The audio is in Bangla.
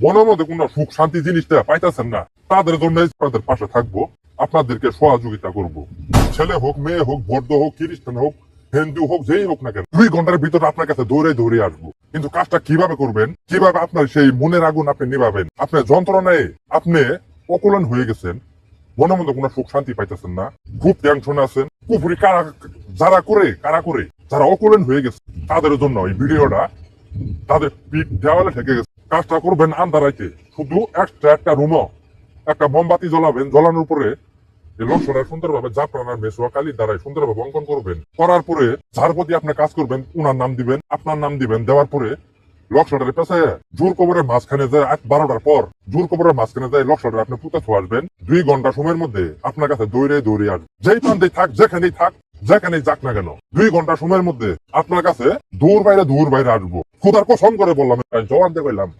মনের মধ্যে কোনো সুখ শান্তি জিনিসটা পাইতেছেন না, তাদের জন্য আপনাদের পাশে থাকবো, আপনাদেরকে সহযোগিতা করব। ছেলে হোক, মেয়ে হোক, বৌদ্ধ হোক, খ্রিস্টান হোক, হিন্দু হোক, যেই হোক না কেন, 2 ঘন্টার ভিতরে আপনার কাছে দৌড়ে আসবো। কিন্তু কাজটা কিভাবে করবেন, কিভাবে আপনার সেই মনের আগুন আপনি নিভাবেন। আপনার যন্ত্রণায় আপনি অকুলন হয়ে গেছেন, মনের মধ্যে কোনো সুখ শান্তি পাইতেছেন না, খুব টেনশন আছেন, কুফুরি যারা করে যারা অকুলন হয়ে গেছে, তাদের জন্য এই ভিডিওটা, তাদের পিঠ দেওয়ালে ঠেকে গেছে। কাজটা করবেন আন্ধারাইতে, শুধু এক্সট্রা একটা রুমও একটা মোমবাতি জ্বলাবেন, জ্বলানোর পরে এই লক্ষ্যটা সুন্দরভাবে জাফরান মেসোয়া কালির দ্বারাই সুন্দরভাবে অঙ্কন করবেন। করার পরে যার প্রতি আপনি কাজ করবেন উনার নাম দিবেন, আপনার নাম দিবেন। দেওয়ার পরে লক্ষ্যটার পেছায় জোর কবরের মাঝখানে যায় 12টার পর, জোর কবরের মাঝখানে যায় লক্ষ্যটা আপনি পুঁতে আসবেন। 2 ঘন্টা সময়ের মধ্যে আপনার কাছে দৌড়ে আসবে। যেই প্রান্তেই থাক, যেখানেই যাক না কেন, 2 ঘন্টা সময়ের মধ্যে আপনার কাছে দূর বাইরে আসবো। খুদার কসম করে বললাম, জবান দিয়ে কইলাম।